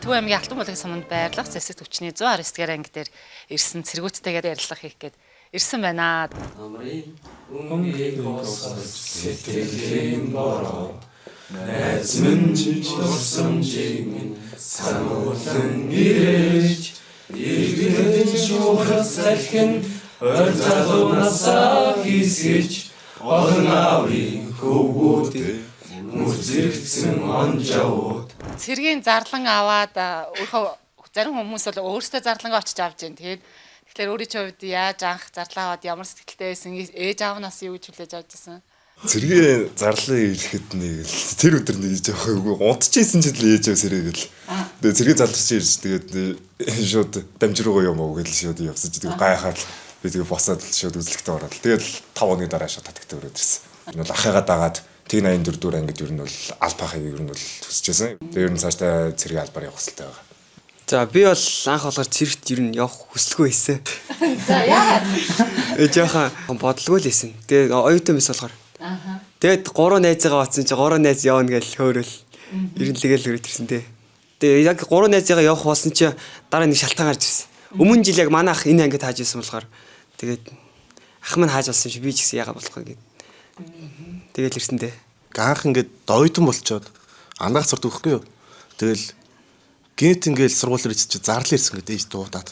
Төв аймгийн Алтан булгийн суманд байрлах зэвсэг төвчний 119-р анги дээр ирсэн цэргүүттэйгээр ярилцлага хийх гээд ирсэн байна. Амрын өнгийг босгож сэтгэлийн бороо найз минь тусамжийн сануулан ирэж иргэн шуурх салхин ойр залуунасаа хийсгэж олон аавын хөвгүүд мүзэрэгцэн онжавууд Цэргийн зарлан аваад өөрөө зарим хүмүүс бол өөрсдөө зарлангаа очиж авч जैन. Тэгэхээр өөрийн хувьд яаж анх зарлаа аваад ямар сэтгэлтэй байсан? Ээж аавнаас юу гэж хүлээж авч байсан? Цэргийн зарлан ирэхэд нэг тэр өдөр нэг жоохон унтчихсэн ч л ээж авсэрэгэл. Тэгээ цэргийн залдарч ирж тэгээд шууд дамжируугаа юм уу гэж шууд явсаж тэгээд гайхаад би тэгээд босоод шууд үзлэгтээ ороод тэгээд 5 оны дараа шууд татагтаа өрөөд ирсэн. Энэ бол ахыгаа дагаад тэг 84 ангид ер нь бол албахыг ер нь бол төсөжсэн. Тэгээ ер нь цаашдаа цэргийн албаар явах хэрэгтэй байгаа. За би бол анх болохоор цэрэгт ер нь явах хүсэлгүй байсан. За яагаад? Жоохон бодлого л байсан. Тэгээ оюутан биш болохоор. Тэгээд 3 найзаагаа батсан чи 3 найз явна гэж хөөрөл. Ер нь тэгэл өрөөд ирсэн дээ. Тэгээ яг 3 найзаагаа явах болсон чи дараа нэг шалтгаан гарч ирсэн. Өмнө жил яг манай ах энэ ангид хааж ирсэн болохоор тэгээд ах минь хааж болсон чи би ч гэсэн яагаад болох вэ гэдэг. Тэгэл ирсэн дээ. Ганх ингээд дойтон болчоод ангаах сурд өгөхгүй юу. Тэгэл гинт ингээд сургууль ирж чи зарлал ирсэн гэдэг ээж дуудаад.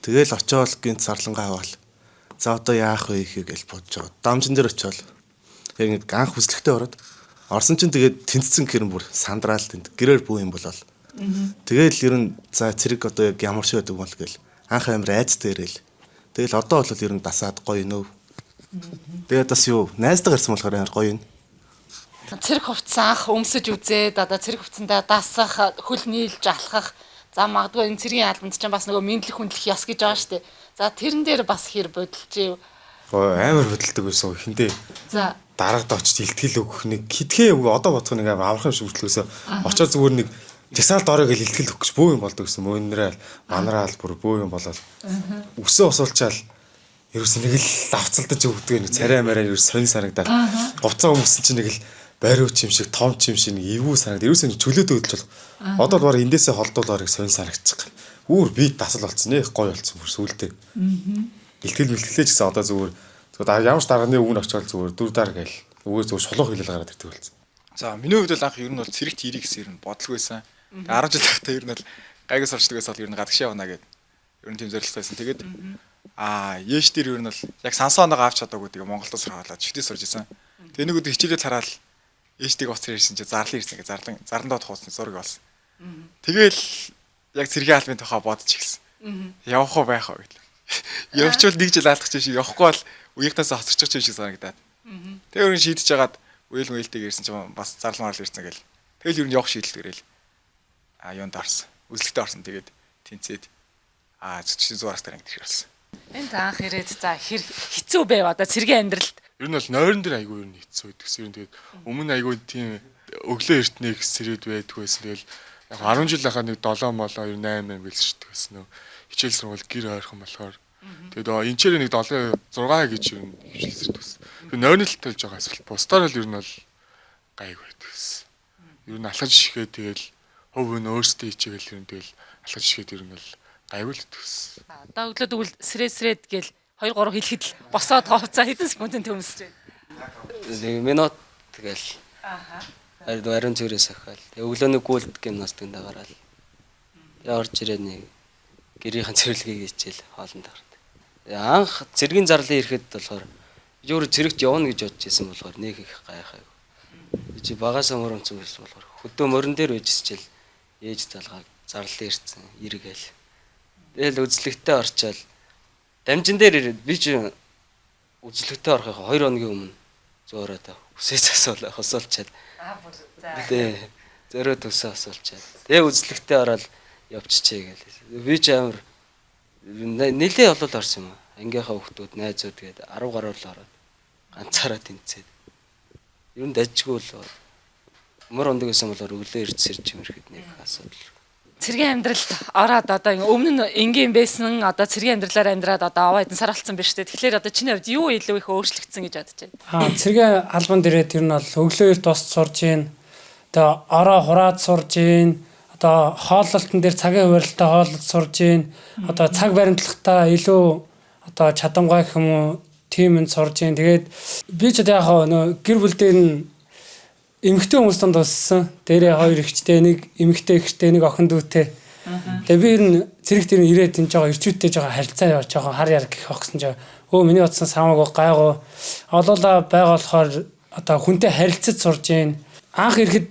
Тэгэл очиод гинт зарлангаа аваад. За одоо яах вэ гэж бодож байгаа. Дамжин дээр очиод яг ингээд ганх хүслэгтэй ороод орсон чинь тэгээд тэнцсэн гэрэн бүр сандраал тэнд гэрээр бүү юм болол. Тэгэл ер нь за цэрэг одоо яг ямар шиг байдаг бол гэл анх амир айцтай ирэл. Тэгэл одоо бол ер нь дасаад гоё нөө. Тэгээд бас юу найзтай гарсан болохоор амар гоё юм. Цэрэг хувцсан анх өмсөж үзээд одоо цэрэг хувцсандаа дасах, хөл нийлж алхах. За магадгүй энэ цэргийн албанд ч бас нөгөө мэдлэг хүндлэх яс гэж байгаа шүү дээ. За тэрэн дээр бас хэр бодолж ив. Амар хөдөлдөг байсан хинтээ. За Дараагад очиж илтгэл өгөх нэг хитгэн одоо бодох нэг амархан шүртлөөсөө очоод зүгээр нэг жагсаалд орой гэж илтгэл өгөх гэж бөө юм болдог гэсэн. Мөнрэл манараал бүр бөө юм болоод өсөө осуулчаал ерөөс нэг л авцалдаж өгдөг нэг царай мараа ерөөс сонь санагдаад говцоо өмсөн чинь нэг л бариуч юм шиг том ч юм шиг нэг эвгүй санагдаад ерөөс нэг чөлөөдөө хөдөлж болох. Одоо л баг эндээсээ холдуулаарыг сонь санагдчих. Үүр би дасал болцсон нэх гой болцсон бүр сүултээ. Илтгэл мэлтгэлээ ч гэсэн одоо зүгээр ямар ч даргааны өвн очиод зүгээр дүр дар гээл өвөө зүгээр шулуух хэлэл гараад ирдэг болсон. За миний хувьд бол анх ер нь бол цэрэгт ирэх гэсэн ер нь бодлого байсан. 10 жил тахта ер нь бол гайгаас орчдогоос бол ер нь гадагшаа явна гэд ер нь тийм зорилготой байсан. Тэгээд ээш дээр ер нь бол яг сансаа оноогоо авч чадаагүй тэгээ Монголд сургаалаад чигтээ сурж исэн. Тэгээ нэг өдөр хичээлээ хараад ээштийг оцсон ирсэн чи зарлан ирсэн гэ зарландаа тухуулсан зураг болсон. Тэгээл яг цэргийн албаны тухай бодож ирсэн. Явах уу байх уу гэв. Явчвал нэг жил алдах чинь явахгүй бол үеийнхнээс хоцорчих чинь шиг санагдаад. Тэгээ өөр шийдэж жагаад үйл мүйлтэйг ирсэн чинь бас зарлан орол ирсэн гэл. Тэгэл ер нь явах шийдэл төрөөл. Юунд орсон. Үзлэгтээ орсон. Тэгээд тэнцээд зүтчийн зураас дээр ангид ирсэн. энд анх ирээд за хэр хэцүү байв одоо цэргийн амьдралд. Ер нь бол нойрон дээр айгүй ер нь хэцүү байдаг. Ер нь тэгээд өмнө айгүй тийм өглөө эртний сэрээд байдаг байсан. Тэгэл яг 10 жил хахад нэг 7 молоо 8 гэлсчдэг байсан нөө. Хичээл сургууль гэр ойрхон болохоор тэгээд энчээр нэг 7 6 гэж ер нь хичээлсэрдэг байсан. Тэгээд нойрны талтай болж байгаа эсвэл бусдаар л ер нь бол гайг байдаг байсан. Ер нь алхаж шигээ тэгэл хөв нь өөрсдөө хичээгэл ер нь тэгэл алхаж шигээд ер нь бол гайвал гэсэн. Одоо өглөө дүүл срээд гээл 2 3 хэлэхэд л босоод ховцоо хэдэн секундын төмөсч байна. 1 минут тэгэл. Ариун цэврээс ахаал. Өглөөний гүйлд гимнастикт дагараад. Орж ирээд нэг гэрийнхэн цэвэрлэгийг хичээл хоолнд гарт. Анх цэргийн зарлан ирэхэд болохоор юу цэрэгт явна гэж бодож исэн болохоор нэг их гайхав. Би багасаа мөрөмцөн байсан болохоор хөдөө морин дээр үжисчил ээж залгааг зарлан ирсэн эргээл. Тэгэл үзлэгтээ орчаал дамжин дээр ирээд би чи үзлэгтээ орохын 2 хоногийн өмнө зөөрөө та үсээс асуулчаад. Тэ зөрөө төсөө асуулчаад. Тэгээ үзлэгтээ ороод явчихъя гээл. Би ч амар нэлээ олол орсон юм. Ангийнхаа хүүхдүүд найзууд гээд 10 гаруй л ороод ганцаараа тэнцээд. Ер нь дажгүй л мөр ондог гэсэн болохоор өглөө ирж сэрж юмрэхэд нэг асуудал. Цэргийн амьдралд ороод одоо өмнө нь энгийн байсан одоо цэргийн амьдралаар амьдраад одоо аваа эдэн сар болсон биз дээ. Тэгэхээр одоо чиний хувьд юу илүү их өөрчлөгдсөн гэж бодож байна? Цэргийн албанд ирээд ер нь бол өглөө эрт тус сурж гин. Тэгээ ороо хураад сурж гин. одоо хооллолтын дээр цагийн хуваарлалтаа хооллолт сурж гин одоо цаг баримтлагтаа илүү одоо чадамгай гэх юм уу тиймэнд сурж гин. Тэгээд би ч яг нөө гэр бүл дээр нь эмэгтэй хүмүүс донд туссан. Дээрээ 2 эгчтэй, нэг эмэгтэй эгчтэй, нэг охин дүүтэй. Тэгээ би ер нь цэрэг дээр ирээд энэ жоо ирчүүдтэй жоо харилцаа явж байгаа хар яр гэх огсон жоо. Өө миний утсан самаагүй гайгүй. Олоола байгаа болохоор одоо хүнтэй харилцаж сурж гин. Анх ирэхэд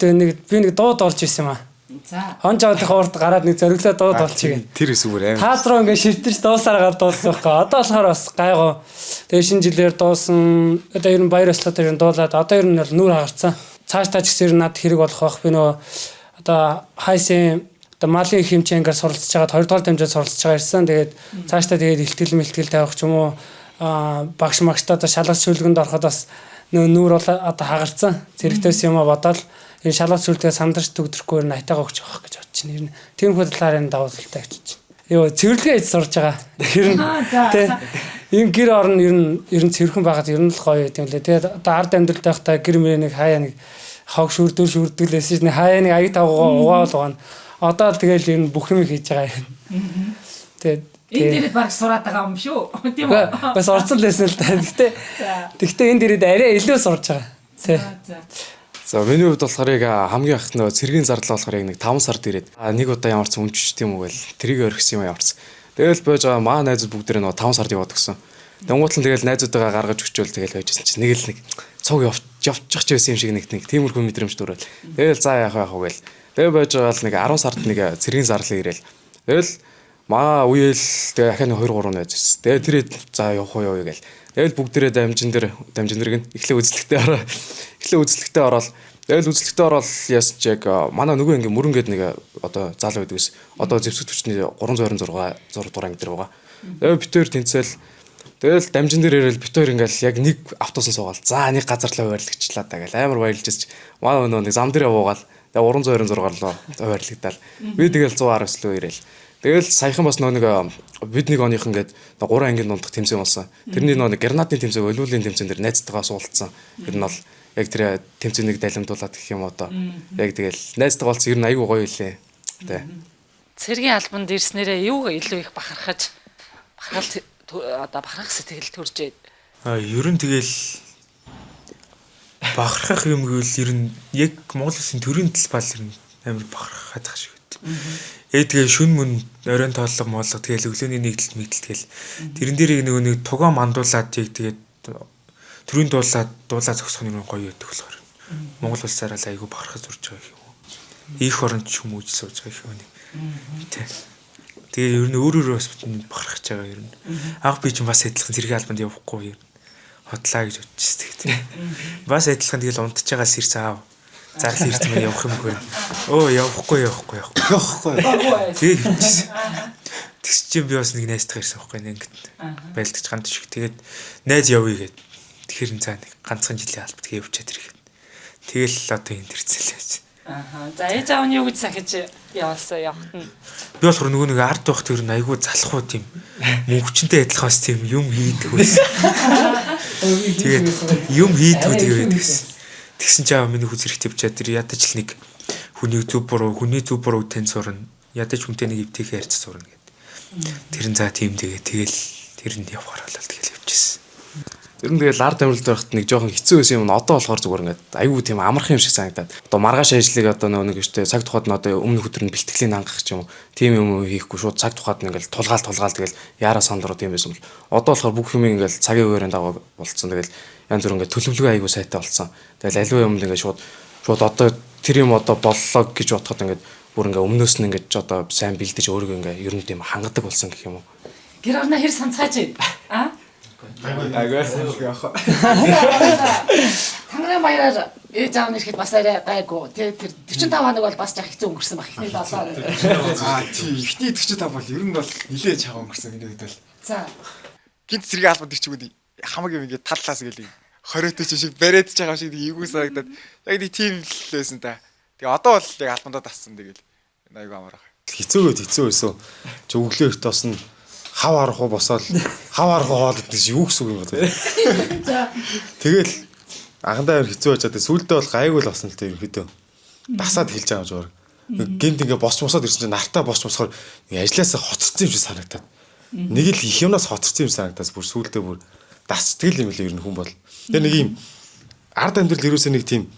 би нэг дууд орж исэн юм аа. За. Хонжоодын хуурд гараад нэг зориглоо дууд болчих. Тэр эсвэл амар. Таас руу ингээ шивтэж дуусаар гал дууссан байхгүй. Одоо болохоор бас гайгүй. Тэгээ шинэ жилээр дуусан. Одоо ер нь баяр ёслолоор ер нь дуулаад одоо ер нь бол нүүр хагарцсан. Цааш тач гэсэн над хэрэг болох байх. Би нөө одоо хайсын одоо малын хэмжээгээр суралцж байгаад 2 дугаар дамжаад суралцж байгаа ирсэн. Тэгээд цаашдаа тэгээд ихтгэл мэлтгэл тавих ч юм уу багш магштаа одоо шалгалт шүлгэнд ороход бас нүүр бол одоо хагарцсан. Зэрэгтэйс юм бодоод энэ шалгалт шүлгээ сандарч төгдөрөхгүй ер нь айтайгаа өгч явах гэж бодож байна. Ер нь тийм хөл талаар энэ давуу талтай гэж. Йоо цэвэрлэгээ хийж сурж байгаа. Ер нь тий ийм гэр орн ер нь цэвэрхэн байгаад ер нь л гоё юм лээ. Тэгээд одоо ард амьдрал байхдаа гэр мөрөө нэг хаяа нэг хог шүрдүүлээс нэг хаяа нэг аяг тавгаа угаал угаана. Одоо л тэгэл ер нь бүх юм хийж байгаа юм. Тэгээд энэ дээрээ баг сураад байгаа юм шүү. Тийм үү? Бас орцсон лээсэн л та. Гэхдээ энэ дээрээ арай илүү сурж байгаа. За. За миний хувьд болохоор яг хамгийн анх нөө цэргийн зарлал болохоор яг нэг 5 сард ирээд нэг удаа ямарсан өмчч тийм үү гэл тэрийг орхисон юм ямарсан. Тэгэл байж байгаа маа найзууд бүгдээ нөө 5 сард яваад гисэн. Тэнгуутлан тэгэл найзуудаа гаргаж өгчөөл тэгэл байжсэн чинь нэг л нэг цуг явчих ч байсан юм шиг нэг тиймэрхүү мэдрэмж төрөөл. Тэгэл за яах гэл. Тэгээ байж байгаа л нэг 10 сард нэг цэргийн зарлал ирээл. Тэгэл маа үеэл тэгээ ахаа 2 3 найз байсан. Тэгээ тэрээ за явах уу яа гэл. Тэгэл бүгдээрээ дамжин дээр гэн эхлээ үзлэгтээ ороод тэгэл үзлэгтээ ороод яасан ч яг манай нөгөө ингээ мөрөнгөд нэг одоо заал байдаг ус. Одоо зэвсэг төчний 326 дугаар анги дээр байгаа. Тэгээ битээр тэнцэл тэгэл дамжин дээр ирээл битээр ингээл яг нэг автобусан суугаал. За нэг газар л хуваарлагдчихлаа та гэл амар баярлж манай нөгөө нэг зам дээр явуугаал. Тэгээ 326 руу хуваарлагдал. Би тэгэл 119 лөө ирээл. Тэгэл саяхан бас нэг бид нэг оных ингээд 3 ангийн дундах тэмцээн болсон. Тэрний нэг гранатын тэмцээн, өлүүлийн тэмцээн дээр найзтайгаа суулцсан. Тэр нь бол яг тэр тэмцээнийг дайлимдуулаад гэх юм одоо. Яг тэгэл найзтайгаа болсон ер нь айгүй гоё илээ. Тэ. Цэргийн албанд ирснээрээ юу илүү их бахархаж бахархах сэтгэл төрж байд. Ер нь тэгэл бахархах юм гэвэл ер нь яг Монгол Улсын төрийн талбай ер нь амар бахархах хадах шиг үү. Тэгээ шүн мөн оройн тооллого мооллого тэгэл өглөөний нэгдэлт мэдэлт тэгэл тэрэн дээрийг нөгөө нэг тугаа мандуулаад тэгээд төрийн дуулаад зогсох нь гоё байдаг болохоор Монгол улсаараа л айгүй бахархаж зурж байгаа юм. Их оронд ч хүмүүж сууж байгаа юм. Тэгээ ер нь өөрөөрөө бас бахархаж байгаа ер нь. Анх би ч бас адилхан зэрэг албанд явахгүй юм. Хотлаа гэж бодчихсон тэгээд. Бас адилхан тэгэл унтж байгаа сэрс аав. Зарлал ирсэн мэн явах юмгүй. Өө явахгүй. Тэгс чи би бас нэг найзтайгаа ирсэн байхгүй нэг ингэж байлдаж ганд шиг. Тэгээд найз явъя гэд. Тэгэхээр цаа нэг ганцхан жилийн албад тэгээ явчаад ирэхэд. Тэгэл одоо энд ирцэлээч. За ээж аав нь юу гэж сахиж явуулсан явахт нь. Би болохоор нөгөө нэг ард байх тэр нь айгүй залхуу тийм мөнгөчнтэй адилхаас тийм юм хийдэг байсан. Тэгээд юм хийдэг байсан. Тэгсэн чинь миний хүз хэрэгтэй бичээд тэр ядаж л нэг хүний зүв буруу тань сурна. Ядаж хүнтэй нэг өвтөйг ярьж сурна гэдэг. Тэр нь за тийм тэгэл тэр нь явахаар болол тэгэл явчихсан. Ер нь тэгэл ард амьдралд байхад нэг жоохон хэцүү байсан юм. Одоо болохоор зүгээр ингээд айгүй тийм амархан юм шиг санагдаад. Одоо маргааш ажлыг одоо нэг өштэй цаг тухайд нь одоо өмнө өдөр нь бэлтгэлийн хангах ч юм уу. Тийм юм хийхгүй шууд цаг тухайд нь ингээд тулгаал тэгэл яараа сандруу тийм байсан бол. Одоо болохоор бүх юм ингээд цагийн үеэрийн дагуу болцсон. Тэгэл янз бүр ингээд төлөвлөгөө айгүй сайтай болсон. Тэгэл аливаа юмд ингээд шууд одоо тэр юм одоо боллоо гэж бодоход ингээд бүр ингээд өмнөөс нь ингээд одоо сайн бэлдэж өөрийгөө ингээд ер нь тийм хангадаг болсон гэх юм уу. Гэр орноо хэр санацгааж байна? Агаас яах. Тангараа баяраар ээж аав нэрэхэд бас арай гайгүй. Тэр 45 хоног бол бас жах хэцүү өнгөрсөн баг. Эхний 7 хоног. Тийм. Эхний 45 бол ер нь бол нилээ чагаа өнгөрсөн миний хувьд бол. За. Гинт зэрэг албад ирчгүүд хамаг юм ингээд таллаас гээл 20 төч шиг бариад ч байгаа шиг эйгүү санагдаад яг нэг тийм л байсан та. Тэгээ одоо бол яг албандаа тассан тэгэл айгу амарах. Хэцүү байсан. Чи өглөө өрт тосно хав арах уу босоод хав арах хоолод гэж юу гэсэн юм бэ? За. Тэгэл анхандаа хэцүү байж байгаа. Сүүлдээ бол гайгүй л болсон л тийм хэдөө. Дасаад хэлж байгаа жоор. Гинт ингээ босчмосоод ирсэн чинь нартаа босчмосохоор ажлаасаа хоцорсон юм шиг санагдаад. Нэг л их юмнаас хоцорсон юм санагдаас бүр сүултээ бүр дасцдаг юм л ер нь хүн бол. Тэгээ нэг юм ард амьдрал ерөөсөө нэг тийм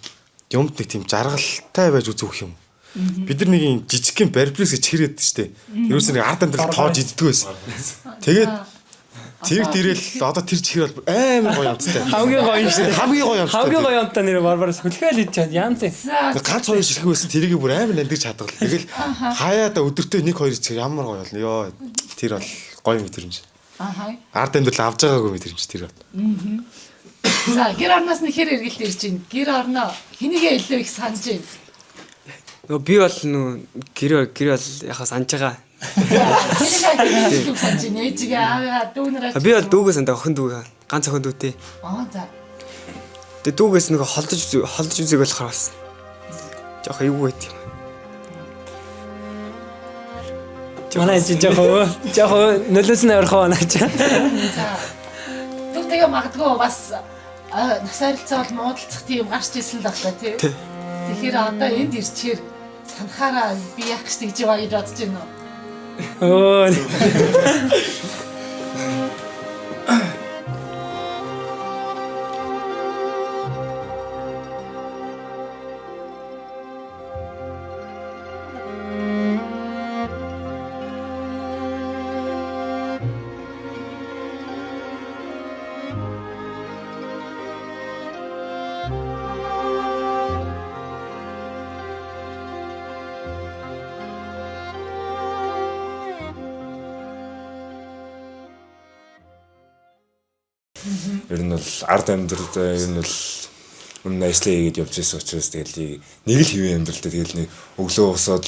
юмд нэг тийм жаргалтай байж үзүүх юм. Бид нар нэг юм жижигхэн барбрис гэж хэрээд штэ. Ерөөсөө нэг ард амьдрал тоож иддэг байсан. Тэгээд тэр дээрэл одоо тэр чихэр бол амар гоё юмтай. Хамгийн гоё юм шиг. Хамгийн гоё юмтай. Хамгийн гоё юмтай нэр барбараас хүлхээл хийж чад янз. Ганц хоёр ширхэг байсан тэрийг бүр амар нандирч чадгал. Тэгэл хаяада өдөртөө 1-2 чих ямар гоё болно. Йоо тэр бол гоё мэдрэмж. Ард амьдрал авж байгаагүй мэдрэмж тэр бол. За гэр орноос нь хэр эргэлт ирж байна. Гэр орноо хэнийгээ илүү их санаж байна. Би бол гэр бол яхаа санаж байгаа. Хэнийгээ санаж байна. Ээжигээ ааваа дүүнэрээ. Би бол дүүгээс сандаа охин дүүгээ ганц охин дүүтэй. За. Тэгээ дүүгээс нэг холдож үзег болохоор бас жоох эвгүй байт юм. Манай жоох нөлөөс нь орхоо наач. За. Тэгтээ магадгүй бас насаарилцаа бол муудалцах тийм гарч ирсэн л байна тий. Тэгэхээр одоо энд ирчихээр санахаараа би яах гэж тэгж яваа гэж бодож байна уу? Өө. Ер нь бол ард амьдралд ер нь бол өмнө ажлаа хийгээд явж байсан учраас тэгэл нэг л хэвэн амьдралдаа тэгэл нэг өглөө босоод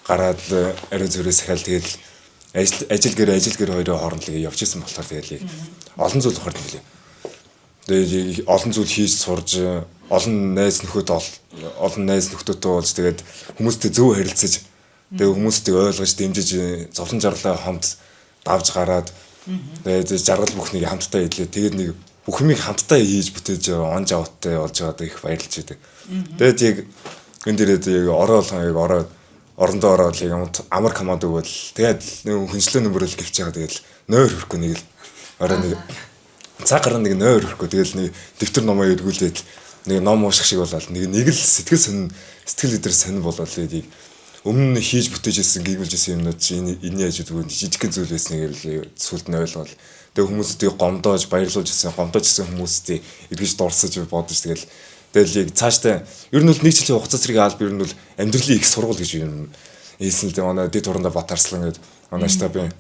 гараад ариун зүрээс сахиал тэгэл ажил гэр хоёрын хооронд л явж исэн болохоор тэгэл олон зүйл ухаард нэлээ. Тэгээд олон зүйл хийж сурж олон найз нөхдөдтэй болж тэгээд хүмүүстэй зөв харилцаж тэгээд хүмүүстэй ойлгож дэмжиж зовлон жарлаа хамт давж гараад тэгээд жаргал бүхнийг хамтдаа хийлээ. Тэгээд нэг бүх юмыг хамтдаа хийж бүтээж онж авахтай болж байгаад их баярлж байдаг. Тэгээд яг энэ дээрээ яг орондоо ороод яг амар команд өгвөл тэгээд хүнчлэн нөмрөл гівч байгаа тэгэл нойр хөрөхгүй нэг л орой нэг цаг гараа нэг нойр хөрөхгүй тэгэл нэг дэвтэр номоо эргүүлээд нэг ном ууших шиг болоод нэг л сэтгэл өдр сонир болоод тэгээд өмнө хийж бүтээж ирсэн гэгүүлж ирсэн юмнууд чи энэ яаж зүгээр жижигхэн зүйл байсныг сүлд нь ойлгоод тэгээ хүмүүстэй гомдоож баярлуулж ирсэн хүмүүстэй эргэж дурсаж бодож тэгэл яг цаашдаа ер нь бол нэг жилийн хугацаа зэрэг алба ер нь бол амьдралын их сургууль гэж юм хэлсэн л дээ манай дэд уранда Бат Арслан гэдэг манай штабын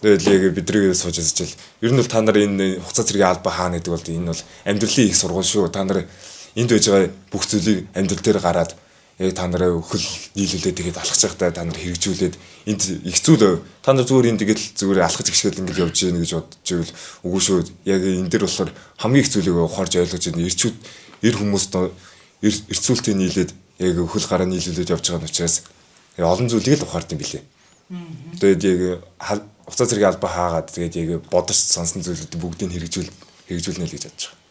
тэгэл яг бидрийг сууж ажиллаж ер нь бол та нар энэ хугацаа зэрэг алба хаана гэдэг бол энэ бол амьдралын их сургууль шүү та нар энд байж байгаа бүх зүйлийг амьдрал дээр гараад яг та нараа өхөл нийлүүлээд тэгээд алхаж байхдаа та нар хэрэгжүүлээд энд их зүйл та нар зүгээр энд тэгэл зүгээр алхаж гიშгэл ингэж явж гэнэ гэж бодож ивэл үгүй шүү яг энэ дээр болохоор хамгийн их зүйлийг ухаарж ойлгож байна ирчүүд эр хүмүүст эрцүүлтийг нийлээд яг өхөл гараа нийлүүлээд явж байгаа нь учраас олон зүйлийг л ухаард юм билээ. Тэгээд яг хугацаа зэрэг алба хаагаад тэгээд яг бодож сонсон зүйлүүд бүгдийг хэрэгжүүлнэ л гэж бодож байгаа.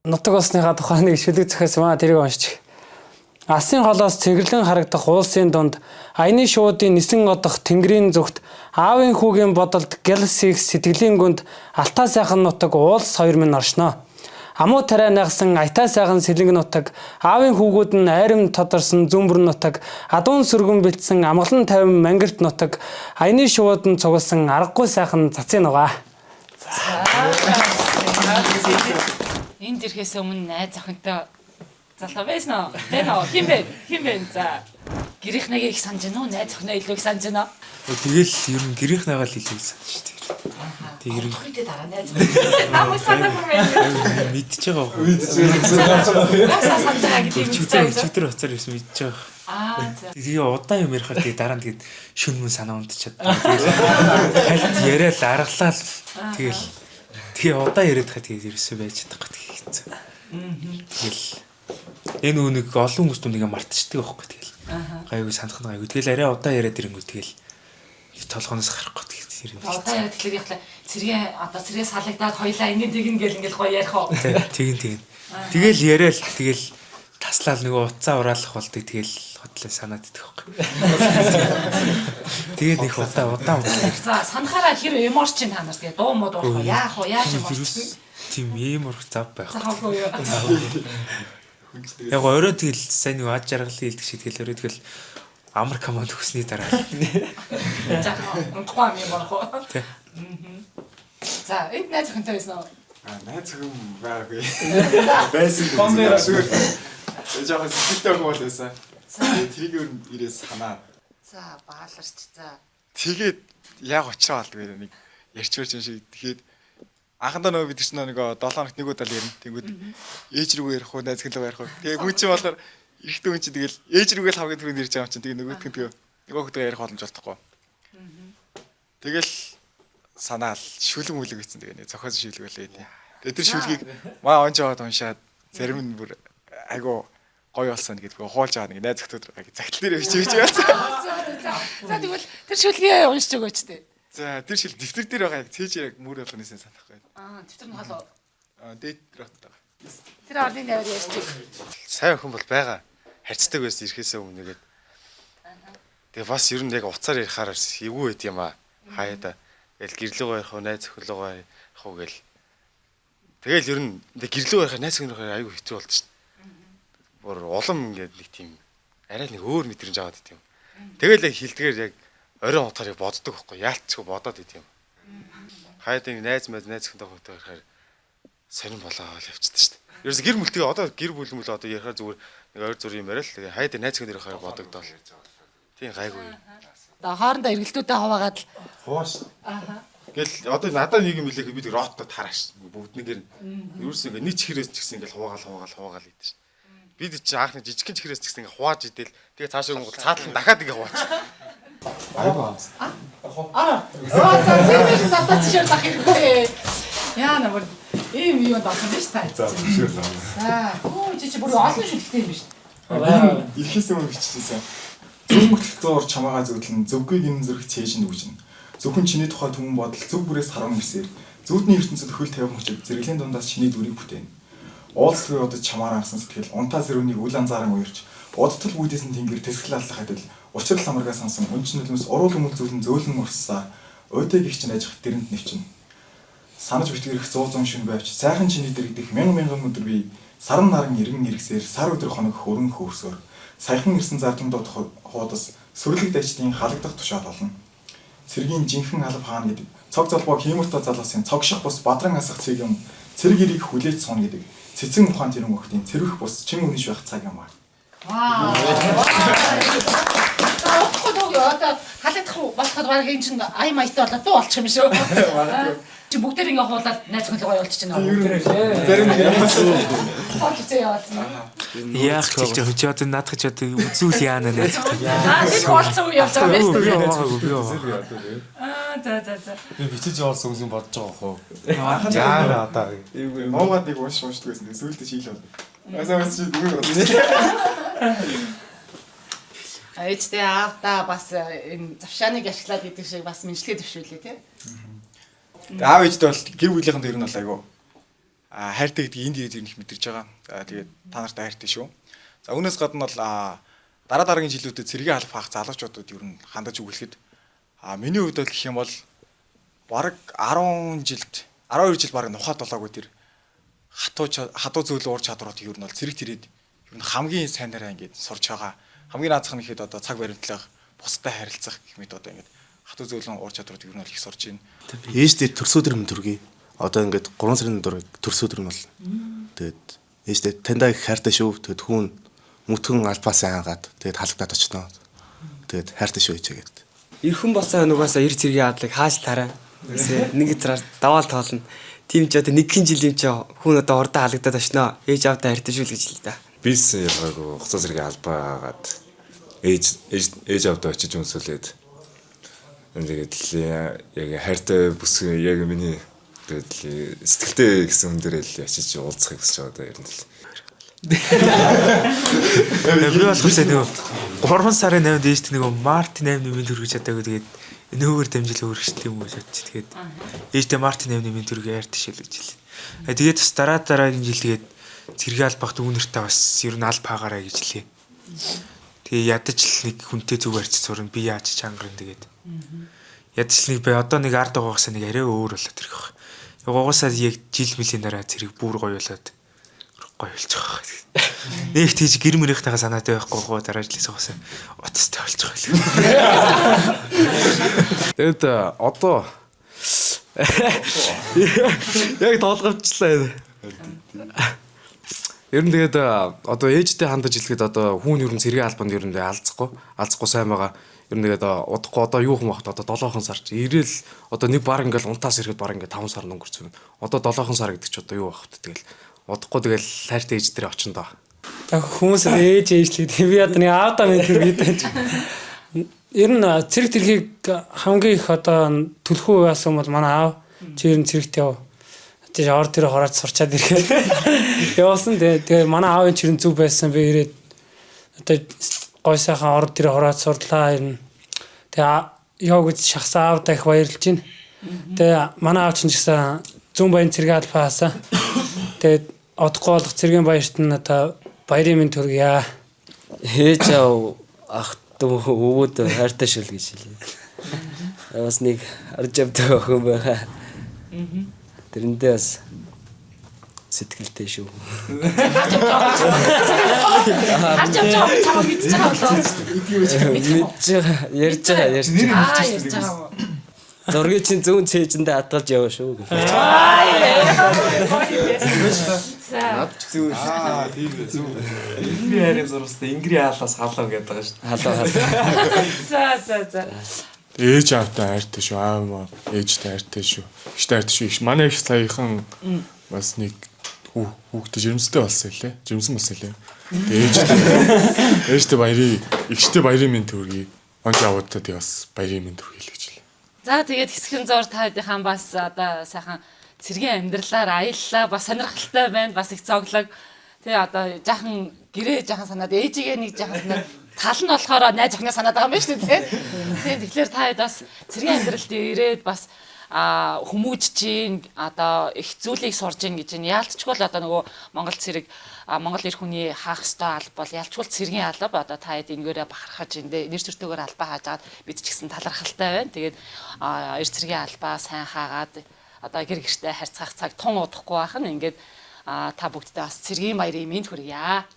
Нутаг улсныхаа тухай нэг шүлэг зохиосон маа тэрийг уншчих. Асын холоос цэнгэрлэн харагдах уулсын дунд аяны шуудын нисэн годох тэнгэрийн зүгт аавын хүүгийн бодолд гэлсих сэтгэлийн гүнд алтаа сайхан нутаг уулс хоёр минь оршноо. Амуу тарай найгсан аятаа сайхан сэлэнг нутаг аавын хүүгүүд нь айрам тодорсон зүмбэр нутаг адуун сүргэн бэлдсэн амгалан тайван мангирт нутаг аяны шууд нь цугласан аргагүй сайхан цацын угаа. Энд ирэхээс өмнө найз охинтой залуу байсан уу? Байна уу? Хин бэ? За. Гэрийнхнээгээ их санаж байна уу? Найз охиноо илүү их санаж байна уу? Тэгэл ер нь гэрийнхнээгаа л илүү санаж шүү дээ. Тэг ер нь охинтой дараа найз охин. Намайг санаагүй байна. мэдчихэж байгаа. Ясаа санаж байгаа гэдэг нь мэдчихэж чигтэр уцаар ирсэн мэдчихэж байгаа. За. Тэгээ удаан юм ярихаар тэгээ дараа нь тэгээд шүн мөн санаа унтчихад. Хальт яриад аргалаа л тэгэл тэгээ удаа яриад хаа тэгээд ерөөсөө байж чадахгүй тэгээд. Тэгэл энэ үнийг олон хүмүүс түнийгээ мартчихдаг байхгүй тэгэл. Гайгүй санах нь гайгүй. Тэгэл арай удаа яриад ирэнгүүт тэгэл толгоноос гарахгүй тэгээд. Сэрэг. Одоо яг тэгэхээр яг цэргээ салагдаад хоёлаа ингэн ингээл гоё ярих уу. Тэгин. Тэгэл яриад тэгэл таслал нөгөө уцаа ураалах болдог тэгэл хотлоо санаад идэх байхгүй. Тэгээд их удаан. За санахаараа хэр эморч чинь та нар тэгээ дуу мод уурах яах вэ? Яаж эморч? Тийм юм урах зав байх. Заахгүй юу. Яг өөрөө тэгэл сайн нэг ад жаргалын хэлдэг шиг тэгэл өөрөө тэгэл амар команд өгсөний дараа. Жаахан унтгаа юм борхоо. За энд найз охинтой байсан уу? Найз охин байгаагүй. Байсан. Жаахан сэтгэлтэй охин бол байсан. Тэрийг ирээ санаа. За бааларч за. Тэгээд яг очроо алдгүй нэг ярьчвэрч юм шиг тэгээд анхандаа нөгөө бид чинь нөгөө 7 хоногт нэг удаа л ярина. Тэнгүүд ээж рүү ярих уу, найз гэлээ ярих уу. Тэгээ хүн чинь болохоор эрэгтэй хүн чинь тэгэл ээж рүүгээ л хамгийн түрүүнд ирж байгаа юм чинь тэгээ нөгөөдх нь тэгээ нөгөө хөтөө ярих боломж олдохгүй. Тэгэл санаал шүлэг мүлэг гэсэн тэгээ нэг зохиос шүлэг байлээ. Тэгээ тэр шүлгийг маа онж аваад уншаад зарим нь бүр айгу гоё болсон гэдэг хуулж байгаа нэг найз охтууд загтал дээр бичиж байгаа. За тэгвэл тэр шүлгээ уншиж өгөөч тээ. За тэр шил дэвтэр дээр байгаа яг цээж яг мөр болгонысаа санахгүй. Дэвтэр нь холоо. Дээд роттой. Тэр орны навар ярьчих. Сайн охин бол байгаа. Харьцдаг байсан ирэхээсээ өмнөгээд. Тэгээ бас ер нь яг уцаар ярихаар эвгүй байд юм аа. Хаяада. Тэгэл гэрлүүгөө ярих уу, найз өхлөгөө ярих уу гэл. Тэгэл ер нь гэрлүүгөө ярих, найз өхлөгөө айгүй хэцүү болд шин. Бүр улам ингээд нэг тийм арай нэг өөр мэдрэмж аваад ит юм. Тэгэл яг хилдгээр яг оройн утгаарыг боддог байхгүй яалтчгүй бодоод ит юм. Хаяад нэг найз өхөнтэй хөтөө ярихаар сонирн болоо явчихдаг шүү дээ. Ерөөс гэр мүлтгээ одоо гэр бүлмөл одоо ярихаар зүгээр нэг ойр зүр юм яриа л тэгээ хаяад найз өхөнд ярихаар бодогдол. Тийм гайгүй. Одоо хоорондоо эргэлтүүдээ хуваагаад л хууш. Гэл одоо надад нэг юм хэлээ бид ротто тарааш бүгд нэгээр ерөөс ингээ нэг чихрээс ч гэсэн ингээл хуваагаал идэв шүү. Бид чи анхны жижигхэн чихрээс ч гэсэн ингээ хувааж идэл тэгээ цаашаа өнгөл цаатлан дахиад ингээ хуваач. Айгаа. за тийм надад ч ширдах хэрэгтэй. Яа намар ийм юу дагсан биш та. За зөвшөөр. За чи бүр олон шүлгтэй юм биш. Ирэхээс өмнө биччихсэн. Зөв мөглөцөөр чамаагаа зөвдлөн зөвгүй гин зэрэг цээжинд үгжин. Зөвхөн чиний тухай түмэн бодол зөв бүрээс харам ирсээр зөвдний ертөнцид хөл тавих мөчөд зэрэглэлийн дундаас чиний дүрийг бүтээн. Уулзлгүй удаж чамаараа харсан сэтгэл унтаа зэрүүнийг үл анзааран уярч удтал бүйдээс нь тэнгэр тэсгэл аллах адил учрал хамаргаа сансан өнчин нөлмөс уруул өмөл зүйлэн зөөлөн урссаа өөдөө гихч найжих дэрэнд нэвчин. Санаж битгэрэх 100 шүн байвч сайхан чиний дэрэгдэх мянган өдөр би саран наран иргэн иргсээр сар өдөр хоног хөрөн хөөсөөр саяхан ирсэн зардам дот хуудас сүрлэг дайчдын халагдах тушаал болно. Цэргийн жинхэнэ алав хаана гэдэг цог залбоо хиймэртэ залуусын цогших бус бадран хасах цэг юм цэрэг ирийг хүлээж цоно гэдэг цэцэн ухаан тэрэн өгтийн цэрвэх бус чин үнэж байх цаг юм аа. Вау. Одоо халагдах болоход баг энэ чинь ай майтай болоод дуу болчих юм шүү. Чи бүгдээр ингээ хуулаад найз өхлөө гоё болчих чинь аа. Зарим нэг юм шүү. Хоолцоо явуулсан. Яах гэж хөч одоо наадах ч одоо үзүүл яана найз. Энэ хоолцоо явж байгаа юм шүү. За. Би бичиж явуулсан юм бодож байгаа хөө. Яа одоо. Монгод нэг уншдаг байсан. Сүүлдээ шийл бол. Асаас чи дүгээр байна. Ээжтэй аавда бас энэ завшааныг ашиглаад гэдэг шиг бас мэдлэгээ төвшүүлээ тий. Аав ээжтэй бол гэр бүлийнхэн дээр нь бол айгу хайртай гэдэг энд ирээд ирэх мэдэрч байгаа. Тэгээд та нартай хайртай шүү. За үүнээс гадна бол дараагийн жилүүдэд цэргийн алба хаах залуучуудад ер нь хандаж өгүүлэхэд миний хувьд бол гэх юм бол бараг 12 жил бараг нухаад болоогүй тэр хатуу зөөлөн ур чадварууд ер нь бол цэрэгт ирээд ер нь хамгийн сайнараа ингээд сурч байгаа. Хамгийн наацх нь ихэд одоо цаг баримтлах, бусдад харилцах гэх мэт одоо ингээд хатуу зөөлөн ур чадварууд ер нь бол их сурч байна. Ээжтэй төрсөдөр юм төргий. Одоо ингээд 3 сарын дөрөв төрсөдөр нь бол. Тэгээд ээжтэй таньдаа их хайртай шүү. Тэгээд хүн мөтгөн албаас ангаад тэгээд халагдаад очноо. Тэгээд хайртай шүү ээжээ гэдэг. Ирхэн болсон нугасаа ир цэргийн адлыг хааж тараа. Нэг зэрэг даваал тоолно. Тийм ч одоо нэг хэн жил юм чи хүн одоо урдаа халагдаад очноо. Ээж авдаа хайртай шүү л гэж л да. Бис ялгаагүй хуцаа зэргийн албаагаад ээж авдаа очиж өмсүүлээд тэгээд яг хайртай бүсгүй яг миний тэгээд сэтгэлтэй гэсэн хүн дээр л очиж уулзахыг хүсэж байгаа даа ер нь л. Би болохгүй нөгөө 3 сарын 8-нд ээжт нөгөө Мартин 8 нэмэлт хүргэж чадаагүй тэгээд нөөгөр дамжил өөрчлөлт юм уу шат. Тэгээд ээжтэй Мартин амны ментүргээ ярьдаг шил гэж хэлээ. Тэгээд бас дараагийн жил тэгээд цэргийн албагт үүнэртэй бас ер нь алба хаагаарай гэж хэлээ. Тэгээ ядаж л нэг хүнтэй зүг барьж сурна би яаж чангарын тэгээд. Ядаж л нэг бай одоо нэг ард угаасаа нэг арай өөр болоод ирэх баг. Угаасаа яг жил мөлийн дараа цэрэг бүр гоё болоод гоё болж байгаа. Нэг тийж гэр мөрийнхтэйгээ санаатай байхгүй гоо дараа жилээс угаасаа утастай болж байгаа. Тэгээд одоо яг тоолговчлаа. Ер нь тэгээд одоо ээжтэй хандаж хэлгээд одоо хүн ер нь цэргийн албанд ер нь алзахгүй сайн байгаа. Ер нь тэгээд удахгүй одоо юу юм бахт одоо 7хон сар чи ирээл одоо нэг баг ингээл унтаас ирэхэд баг ингээд 5 сар өнгөрцөн. Одоо 7хон сар гэдэг чи одоо юу бахт тэгэл удахгүй тэгэл хайртай ээж дээр очин доо. Хүмүүс ээж ээжлээд би одоо нэг аавда мэдэр гэдэг. Ер нь цэрэг тэрхийг хамгийн их одоо түлхүү яасан бол манай аав чи ер нь цэрэгт яв. Тэгээ ор дээр хороод сурчаад ирэхэд явсан. Тэгээ манай аавын чирэн зүв байсан би ирээд одоо гой сайхан ор дээр хороод сурлаа ер нь. Тэгээ яв гэж шахсаа аавда их баярлж байна. Тэгээ манай аав чинь гэсэн зүүн баян цэргийн албаа хаасан. Тэгээд одохгүй болох цэргийн баярт нь одоо баярын минь төргийа. Ээж аав ах дүү өвөд хайртай шүл гэж хэлээ. Бас нэг арж авдаг охин байгаа. Тэрэндээ бас сэтгэлтэй шүү. Харж авч байгаа мэдж байгаа ярьж байгаа. Зургийг чинь зүүн цээжэндээ хадгалж яваа шүү. Над ч зүг. Тийм үү зүг. Ингри хайрын зурстай ингри хаалаас халаа гэдэг байгаа шүү. За. Ээж аавтай хайртай шүү. Аав маа ээжтэй хайртай шүү. Ихтэй хайртай шүү. Манай их саяхан бас нэг хүүхдээ жирэмстэй болсон лээ. Жирэмсэн болсон лээ. Тэгээ ээжтэй баярын ихтэй баярын минь төргий. Онч авуудад бас баярын минь төргий л гэж хэлээ. За тэгээд хэсгэн зур таадынхан бас одоо сайхан цэргийн амьдралаар аяллаа бас сонирхолтой байна. Бас их зоглог. Тэгээ одоо жаахан гэрээ жаахан санаад ээжигээ нэг жаахан санаад тал нь болохоор найз охиноо санаад байгаа юм байна шүү дээ. Тийм тэгэхээр та бас цэргийн амьдралд ирээд бас хүмүүжж гин одоо их зүйлийг сурж гин гэж байна. Яалтчгүй л одоо нөгөө Монгол цэрэг Монгол эр хүний хаах ёстой алба бол ялчгүй цэргийн алба одоо та хэд ингээрэ бахархаж эндээ нэр төртөөгөр албаа хаажгаад бид ч гэсэн талархалтай байна. Тэгээд эр цэргийн албаа сайн хаагаад одоо гэр гэртээ харьцах цаг тун удахгүй байх нь ингээд та бүгдээ бас цэргийн баярын мэнд хүргье.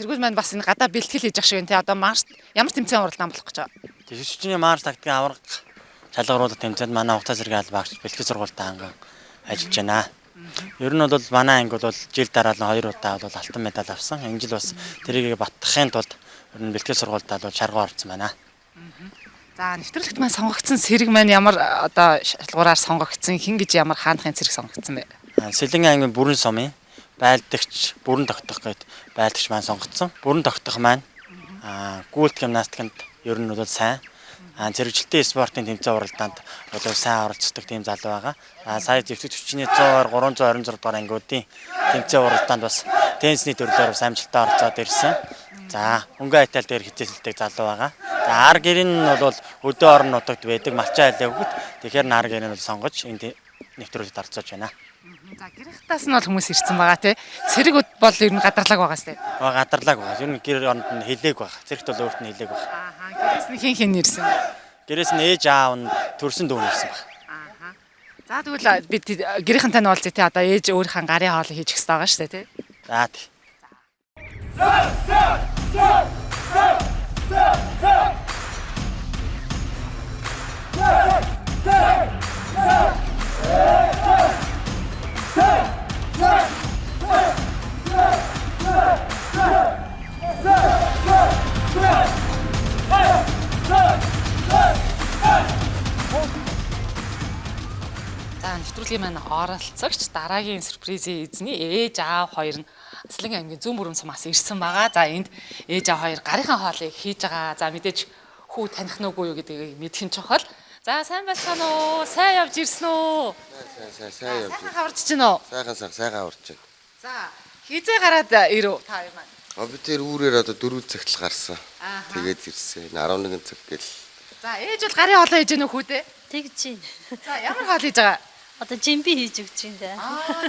Цэргүүд маань бас энэ гадаа бэлтгэл хийж ах шиг энэ одоо марш ямар тэмцээн уралдаан болох гэж байгаа. Тэсвчний марш тактикийн аварга шалгаруулах тэмцээнд манай хугацаа зэрэг албаагч бэлтгэл сургуультай ханган ажиллаж байна. Ер нь бол манай анги бол жил дараалан 2 удаа бол алтан медаль авсан. Энэ жил бас тэрийг баттахын тулд ер нь бэлтгэл сургуультай бол шаргуу орсон байна. За нэвтрүүлэгт маань сонгогдсон цэрэг маань ямар одоо шалгуураар сонгогдсон хин гэж ямар хаанхын цэрэг сонгогдсон бэ? Сэлэнгийн ангын бүрэн сумын байлдагч бүрэн тогтох гээд байлдагч маань сонгогдсон. Бүрэн тогтох маань гүйлт гимнастикт ер нь бол сайн. Зэрэгжилтийн спортын тэмцээн уралдаанд бол сайн оролцдог тийм залуу байгаа. Сая дэвтэг төвчний 100-аар 326 дугаар ангиудын тэмцээн уралдаанд бас теннисний төрлөөр бас амжилттай оролцоод ирсэн. За хөнгөн айтал дээр хичээлэлтэй залуу байгаа. За ар гэрэн нь бол өдөө орон нутагт байдаг малчаа айлаа хөвгт. Тэгэхээр ар гэрэн бол сонгож энэ нэвтрүүлэгт оролцож байна. За гэрхтаас нь бол хүмүүс ирсэн байгаа тий. Цэрэг бол ер нь гадарлаг байгаа сте. Гадарлаг байгаа. Ер нь гэр оронд нь хилээг байгаа. Цэрэгт бол өөрт нь хилээг байгаа. Гэрээс нь хин ирсэн. Гэрээс нь ээж аав нь төрсөн дүүн ирсэн баг. За тэгвэл бид гэрийнхэнтэй нь уулзъя тий. Одоо ээж өөрийнхөө гарын хоолыг хийж өгсөн байгаа шүү дээ тий. За тий. За нэвтрүүлгийн маань оролцогч дараагийн сюрпризийн эзний ээж аав хоёр нь Аслан аймгийн зүүн бүрэн сумаас ирсэн байгаа. За энд ээж аав хоёр гарынхаа хоолыг хийж байгаа. За мэдээж хүү таних нь үгүй юу гэдгийг мэдэх нь чухал. За сайн байцгаана уу? Сайн явж ирсэн үү? Сайн явж. Сайхан хаварч чинь үү? Сайхан аварч байна. За хизээ гараад ирв та хоёр маань. Би тэр үүрээр одоо 4 цагт л гарсан. Тэгээд ирсэн. 11 цаг гэл. За ээж бол гарын хоолоо хийж гэнэ үү хүүдээ? Тэгж байна. За ямар хоол хийж байгаа? Одоо жимби хийж өгч юм да.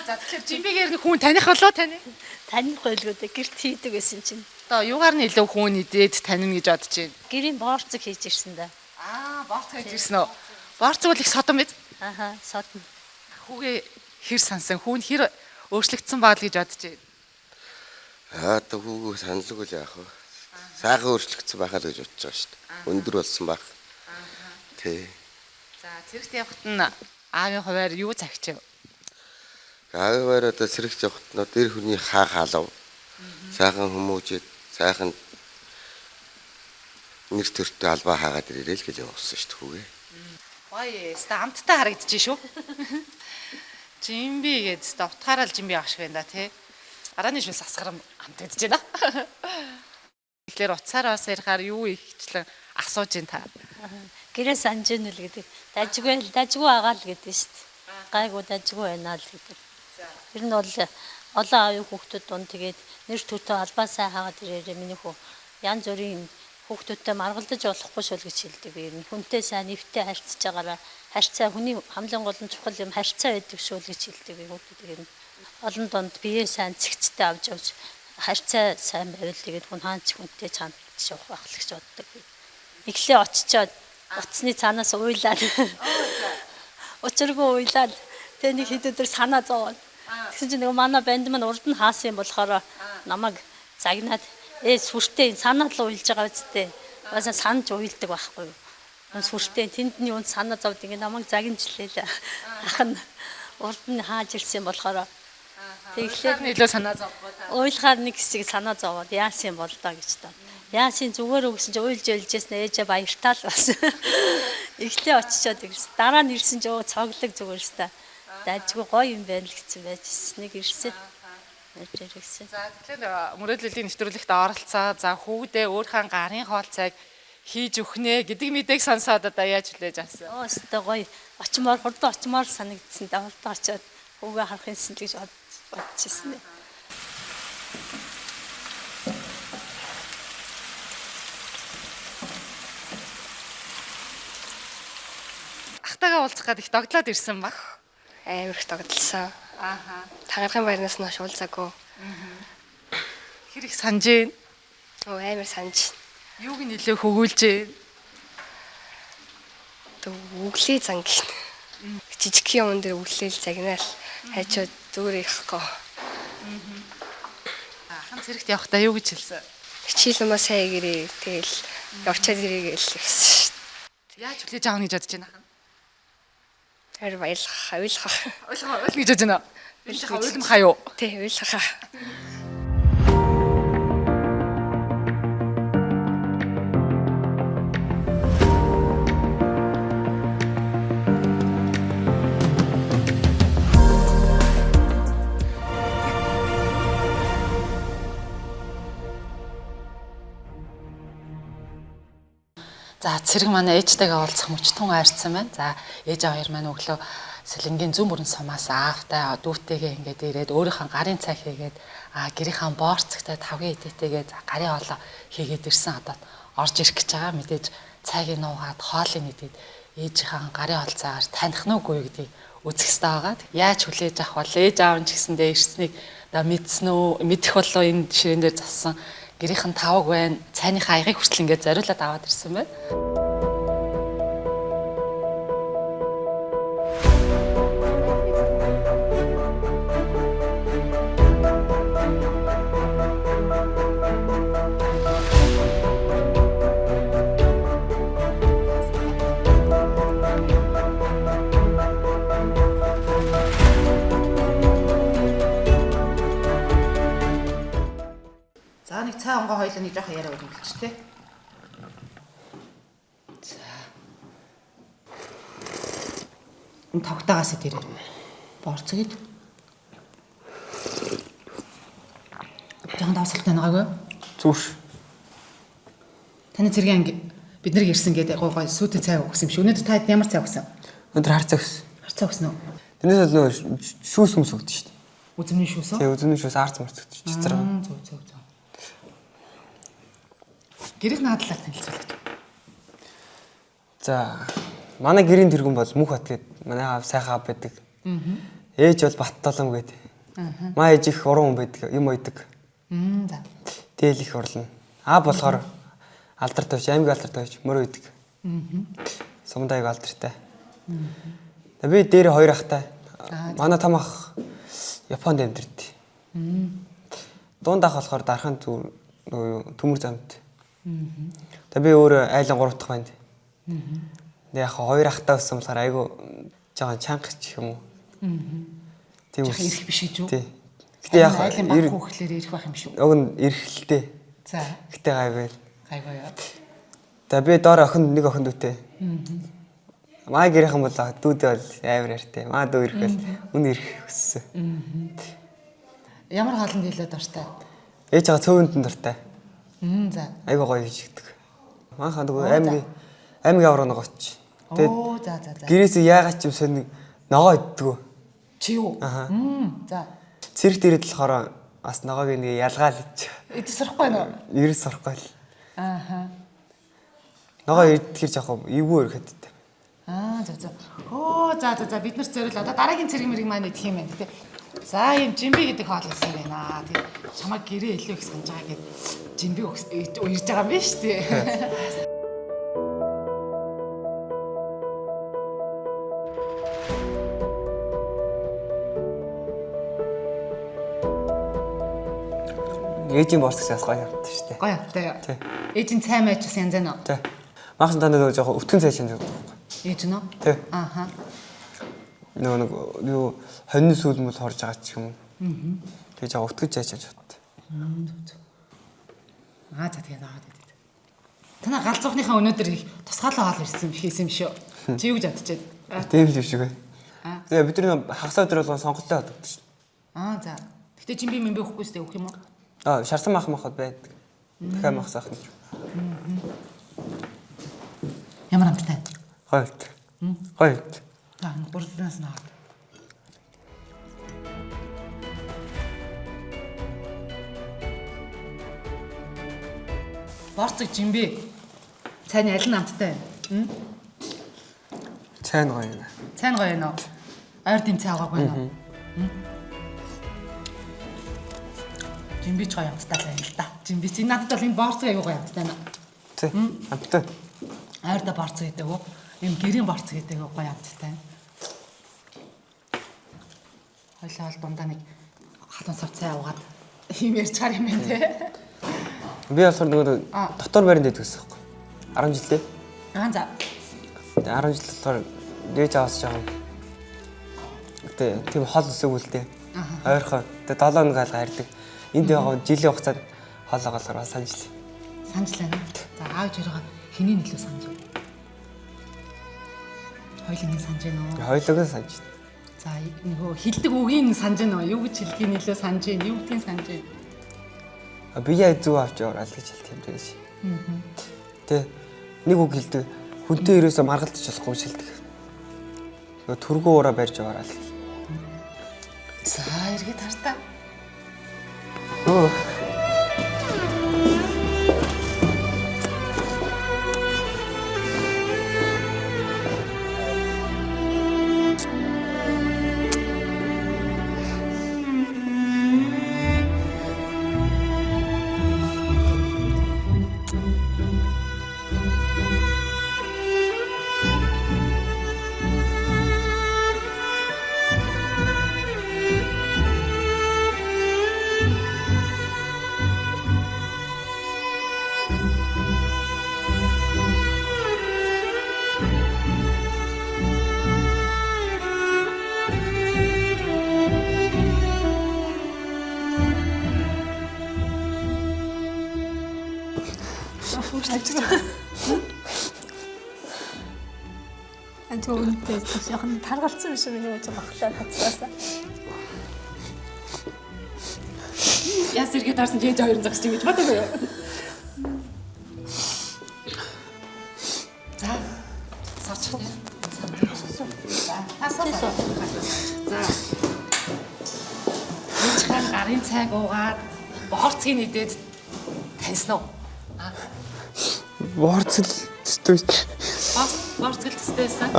За тэгэхээр жимбигээр нэг хүн таних болоо таны? Таних байлгүй да гэрт хийдэг байсан чинь. Одоо юугаар нь илүү хүн идээд танина гэж бодож байна? Гэрийн боорцог хийж ирсэн да. Боорцог хийж ирсэн үү? Боорцог бол их содон биз? Содон. Хүүгээ хэр сансан? Хүүн хэр өөрчлөгдсөн баа л гэж бодож байна? Одоо хүүгөө саналгүй л яах вэ? Сайхан өөрчлөгдсөн байхаа л гэж бодож байгаа шүү дээ. Өндөр болсон байх. Тий. За цэрэгт явахт нь аавын хуваар юу цагч вэ? Аавын хуваар одоо цэрэгт явахт нь дээр хүний хаалав. Сайхан хүмүүжээд сайхан нэр төртөө албаа хаагаад ирээ л гэж явуулсан шүү дээ хүүгээ. Ой, стамттай харагдчих шүү. Жимби гэдэг утгаараа л жимби авах шиг байна да тий. Гарааны шүнс асгарам амтагдж байна. Тэгэхээр утсаараас ярихаар юу ихчлэн асууж ин та. Гэрээ санаж гэнэ л гэдэг. Дажгүй агаал гэдэг шүү дээ. Гайгүй дажгүй байна л гэдэг. Тэр нь бол олон аавын хүүхдүүд дунд тэгээд нэр төтөө албаасаа хаагаад ирээрээ миний хүү янз бүрийн хүүхдүүдтэй маргалдаж болохгүй шул гэж хэлдэг. Ер нь хүнтэй сайн нэвтэй харьцаж байгаараа харьцаа хүний хамгийн гол нь чухал юм харьцаа байдаг шул гэж хэлдэг. Хүүхдүүд ер нь олон донд бие сайн цэгцтэй авч явж харьцаа сайн байвал тэгээд хүн хаач хүнтэй чанд шавах байх л гэж боддог. Иглээ очичоод утасны цаанаас уйлаад учиргүй уйлаад тэг нэг хэд өдөр санаа зовоод тэгсэн чинь нөгөө манай банд маань урд нь хаасан юм болохоор намайг загнаад сүртэй санаа л уйлж байгаа үсттэй баса санаж уйлдаг байхгүй юу. Сүртэй тэндний үн санаа зовд ингээ намайг загинжлээ л ах нь урд нь хааж ирсэн болохоор тэгэхээр илүү санаа зовгоо та. Уйлахаар нэг хэсэг санаа зовоод яасан бол доо гэж та. Яасын зүгээр өгсөн чинь уйлж ээлжсэн ээжээ баяртаа л бас. Ихлээ очичоод ирсэн. Дараа нь ирсэн чинь цоглог зүгээрс та. Дажгүй гоё юм байна л гэсэн байжсэн. Нэг ирсэн. Ирсэн. За тэгэхээр мөрөөдлийн нэвтрүүлэгт оролцоо. За хүүгдээ өөрхөн гарын хоол цайг хийж өгнэ гэдэг мэдээг сонсоод одоо яаж хүлээж авсан? Өстой гоё. Очимоор хурдан очимоор санагдсан. Хурдан очиод хүүгээ харах юмсан гэж бодчихсон. Ахтайгаа уулзах гээд их догдлоод ирсэн баг. Амар их догдлсон. Тагархын баярнаас нь уулзаагүй. Хэр их санаж байна? Амар санаж. Юуг нь илүү хөгүүлж байна? Өглөө занг гин. Жижиг юм дээр өглөөл загнаал хайчаад зүгээр ихгүй. Хан цэрэгт явахдаа юу гэж хэлсэн? Хичээл юмаа сайн гэрээ тэгэл явчаад ирээ гэж хэлсэн. Яаж хүлээж аавна гэж бодож байна хан? Тэр баярлах, ойлгох. Ойлгох гэж бодож байна. Ойлгох ойлгомхаа юу? Тий, ойлгох. За цэрэг манай ээжтэйгээ уулзах мөчтөн айрцсан байна. За ээж аваа хоёр маань өглөө Сэлэнгийн зүүн бүрэн сумаас аавтай дүүтэйгээ ингээд ирээд өөрийнхөө гарын цай хийгээд гэрийнхаа боорцогтой тавгийн идэтэйгээ гарын хоолоо хийгээд ирсэн. Одоо орж ирэх гэж байгаа. Мэдээж цайг нуугаад хоолыг идээд ээжийнхаа гарын хоол цайгаар таних нь үгүй гэдгийг үзэх хэрэгтэй байгаа. Яаж хүлээж авах вэ? Ээж аав нь ч гэсэндээ ирснийг одоо мэдсэн үү? Мэдэх болоо энэ жишээн дээр зассан гэрийнхэн тавг байна. Цайныхаа аягыг хүртэл ингээд зориулаад аваад ирсэн байна. шүү дээ. За. Энэ тогтаагаас тэр борцгийд. Жахан давсалтай байгаагүй. Зүрш. Таны цэргийн анги бид нар ирсэн гэдэг гой сүйтэй цай өгсөн юм шиг. Өнөөдөр та ямар цай өгсөн? Өнөөдөр хар цай өгсөн. Хар цай өгсөн үү? Тэрнээс л шүүс хүмүүс өгдөө шүү дээ. Үзмний шүүс үү? Тий, үзмний шүүс арц мөрц өгдөө чицэр. Зөв. Гэрэг наадлаар танилцуулаач. За, манай гэрийн тэргүүн бол Мөнх бат гэдэг манай аав сайхан аав байдаг. Ээж бол Баттолом гэдэг. Маа ээж их уран хүн байдаг, юм ойдаг. За. Дээл их урлана. Аав болохоор алдартай биш, аймаг алдартай биш, мөр ойдаг. Сумдайг алдартай. Би дээр хоёр ахтай. Манай том ах Японд амьдардаг. Дунд ах болохоор дархан төмөр замд. Тэгээ би өөр айлан 3 дахь байна. Тэгээ яг хоёр ахтай өссөн болохоор айгу жоохон чангач юм уу. Тийм уу. Ирэх биш гэж үү? Тий. Гэтэ яг айлан баг хөөхлөөр ирэх байх юм шүү. Уг нь ирэхлээ. За. Гэтэ гайвал. Гайваа яа. Тэгээ би доор нэг охин дүүтэй. Маа гэрийнхэн бол дүүдээ бол амар ярьтай. Маа дүү ирэхэл үн ирэх өссөн. Ямар хаалт хэлээд дуртай? Ээж байгаа цөөнөнд дуртай. За. Айгуу гоё хийдэг. Манхаа нөгөө аймгийн авраг ногооч. Оо за. Гэрээс яагаад ч юм сонь ногоо иддэг. Чи юу? За. Цэрэг дээрээ болохоор бас ногоог нэг ялгаал ич. Идэж сурахгүй нөө? Ирээс сурахгүй л. Ногоо идэхэр жоох эвгүй ирэхэд. За. Оо за бид нар зориул одоо дараагийн цэрэг мэрэг маань идэх юм байна тий. За юм жимби гэдэг хоол ирсэн байна. Тий. Чамайг гэрээ илүү их санаж байгаа гэд жимби уярж байгаа юм байна шүү дээ. Ээжийн борсгоос гоё явдаг шүү дээ. Гоё явдаг яа. Ээжийн цай маяч бас янз байна уу? Тий. Махсан танд нөгөө жоохон өвтгөн цай шинж байдаг. Ээж нь үү? Тий. Ааха. Нөгөө юу хонин сүүл мөл хорж байгаа ч юм. Тэгээ жаа өвтгөн цай шинж бод. За тэгээд аваад идэв. Танаа галзуухныхаа өнөөдөр их тусгаалаа хоол ирсэн хийсэн юм шүү. Чи юу гэж бодчихэв? Тийм л биш үү. Тэгээ бидний хагас өдөр болгон сонголтоо боддог шүү. За. Гэтэ жимби мэмбэ өгөхгүй сте өгөх юм уу? Шарсан мах махад байдаг. Дахиад мах сахна. Ямар амттай? Хоёрт. Хоёрт. Гурднаас наад. Борцог жимби. Цайны аль нь амттай байна? Цайн гоё юм. Цайн гоё юм уу? Ойр дэм цай аваагүй юм уу? Жимби ч гоё амттай байна л да. Жимби чи надад бол энэ борцог аягүй гоё амттай байна. Тий. Амттай. Ойрда борцог гэдэг үү? Ийм гэрийн борцог гэдэг гоё амттай. Хойлоо дундаа нэг халуун сав цай аваад ийм ярьж чаар юм байна те. Би болохоор нөгөө дотор байранд дэдэг гэсэн юм. 10 жилээ. За. Тэгээ 10 жил болохоор дээж аваас жоохон. Тэгээ тийм хол өсөв үлдээ. Ойрхон. Тэгээ 7 хоног алга хардаг. Энд байгаа жилийн хугацаанд хол агаалгаар санжил. Санжил байна. За аавж өрөөгөө хэний нөлөө санаж байна? Хоёулын санаж байна уу? Хоёулаа санаж. За нөгөө хилдэг үгийн санаж байна уу? Юу гэж хилдгийг нөлөө санаж байна? Юу гэдгийг санаж байна? Би яа зүг авч яваад л гэж хэлт юм дээс. Тэ нэг үг хэлдэг. Хүнтэй ерөөсө маргалдаж болохгүй шилдэг. Нөгөө түргүү ураа барьж яваараа л. За эргээд хартаа. Үнэтэй жоохон таргалцсан биш миний гэж багтаа хацгаасаа. Яс иргэд харсан чи ээж хоёрын загсч ингэж бодоогүй юу? За. Сарч. За. Эцгээр гарын цайг уугаад борцгийг нэдээд таньсан уу? Борцол төстэй. Борцол төстөөсөн.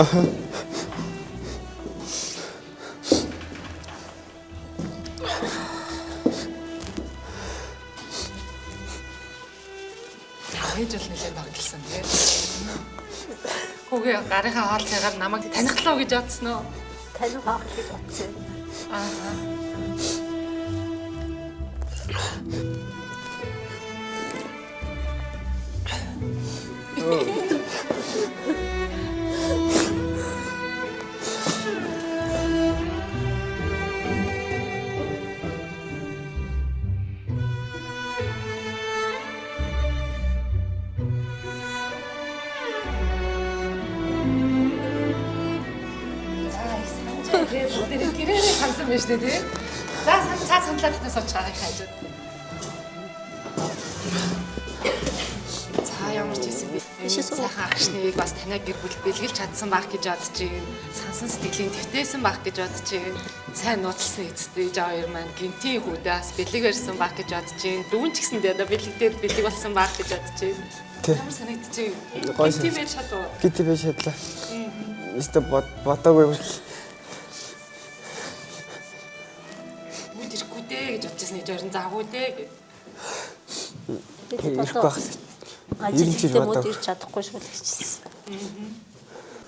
Ээж бол нэлээд догтлсон тийм. Хүүгээ гарынхаа хоол цайгаар намайг таниглаа гэж бодсон уу? Таниглаа гэж бодсон. Гэрээрээ сансан байж тээ тий. За сандлаад татнаас очих гарыг хайж. За ямар ч юм бэ. Сайхан агшныг бас танай гэр бүл бэлгэлж чадсан байх гэж бодож байна. Сансан сэтгэлийн твтээсэн байх гэж бодож байна. Сайн нууцлсан эцтэй ээж хоёр маань гинтийн хүүдээс бэлэг барьсан байх гэж бодож байна. Дүүн ч гэсэндээ одоо бэлэг дээр бэлэг болсон байх гэж бодож байна. Ямар санагдчих вэ? Гинтийн байж чадваа. Гинтийн байж чадлаа. Эсвэл бодоогүй юм. Гэж бодчихсон ээж хоёр заагүй дээ гэж. Ирэхгүй байх. Ажил мод ирч чадахгүй шүү гэжсэн.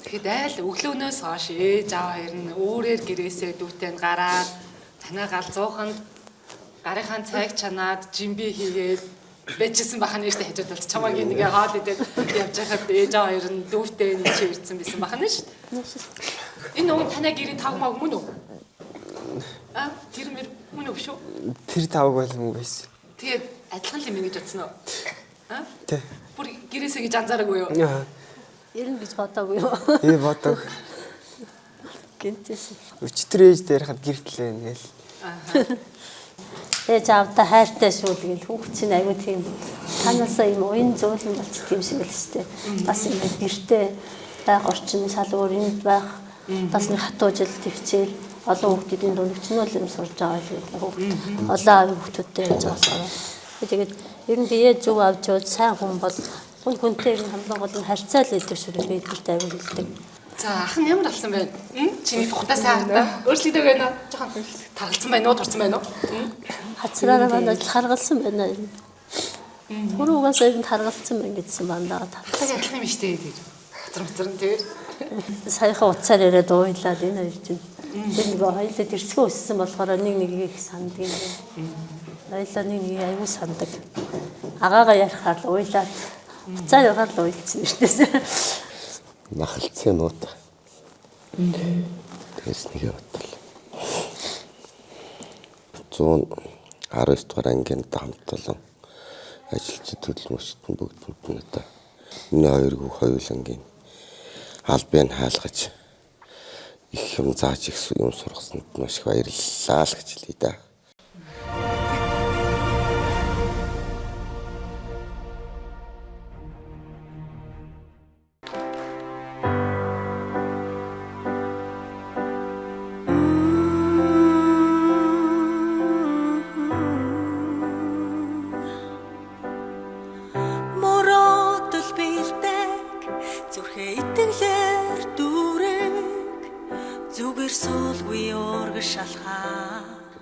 Тэгэхэд айл өглөөнөөс хойш ээж аав хоёр нь өөрөөр гэрээсээ дүүтэнд гараад танаа галзууханд гарынхаа цайг чанаад жимби хийгээд бэжсэн баханы штэ хажууд бол чамаг нэгэ хаал идээд явж байхад ээж аав хоёр нь дүүтэй нэг чи ирсэн байсан бахана штэ. Энэ нөгөө танаа гэрийн тав маг мөн үү? Тэр мэр мөн үү шүү? Тэр тавг байлгүй байсан. Тэгээд адилхан л юм гэж бодсон уу? Тэ. Бүр гэрээсээ гэж анзаараагүй юу? Ирнэ гэж бодоогүй юу? Бодог. Гинтэс. Өчтөр ээж дээр хад гэртлээ ингээл. Ээж аавда хайртай шүү тэгэл хүүхд чинь аягүй тийм танаасаа юм уян зөөлөн болчих тийм шиг л өстэй. Бас ингэ гэртээ байх орчин шал өөр юмд байх. Бас нэг хатуу жил төвчээл олон хүүхдүүдийн дунд өчнөл юм сурж байгаа гэдэг хүүхд. Олон хүүхдүүдтэй байж байгаа. Тэгээд ер нь бие зөв авч явал сайн хүн бол хүнтэй хамлаг болон харьцаал хэлдэг шүү дээ бид аягүй хэлдэг. За ах нь ямар алсан бэ? Чиний тухтай сайн хата. Өөрчлөгдөг байна уу? Жохон таргалсан байна уу? Турсан байна уу? Хацраараа манайд харгалсан байна. Өөрөө угаасаа энэ таргалсан байна гэсэн бандаа таргалсан. Адилхан юм шүү дээ. Хацар тэр. Саяхан уцаар яриад уйлаад энэ хоёр чинь тэр нэг хоёулаа дэрцгөө өссөн болохоор нэг их санддаг юм. Хоёулаа нэг аягүй сандаг. Агаагаа ярихаар л уйлаад уцаар ярихаар л уйлцсан нэртээс. Нахалцсан нут. Тэгээс нэг бодлоо. 119 дугаар ангинд хамтлан ажилч төлөвлөмжтөн бүгд надаа. Миний хоёр хүүхд хоёулангийн албан хаалгаж их юм зааж их юм сургасанд маш их баярлалаа л гэж хэлье да.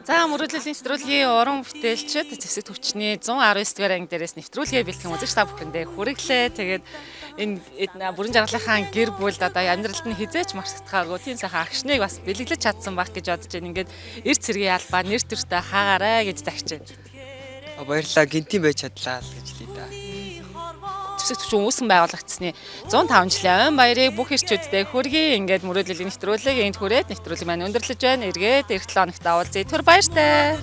За мөрөдлөлийн нэвтрүүлгийн уран бүтээлчид зэвсэг төвчний 119 дугаар анги дээрээс нэвтрүүлгээ бэлтгэн үзэж та бүхэндээ хүрэглээ. Тэгээд энэ бүрэн жаргалынхаа гэр бүлд одоо амьдралд нь хизээч марсагдахааргүй тийм сайхан агшныг бас бэлэглэж чадсан байх гэж бодож байна. Ингээд эрт цэргийн албаа нэр төртэй хаагаарай гэж загч байна. Баярлалаа гинтийн байж чадлаа л гэж хэлээ да. Зэвсэг төвчний үүсгэн байгуулагдсны 105 жилийн ойн баярыг бүх ирчүүддээ хүргэе. Ингээд мөрөдлөлийн нэвтрүүлгийг энд хүрээд нэвтрүүлэг маань өндөрлөж байна. Эргээд эх 7 хоногт уулзъя. Түр баяртай.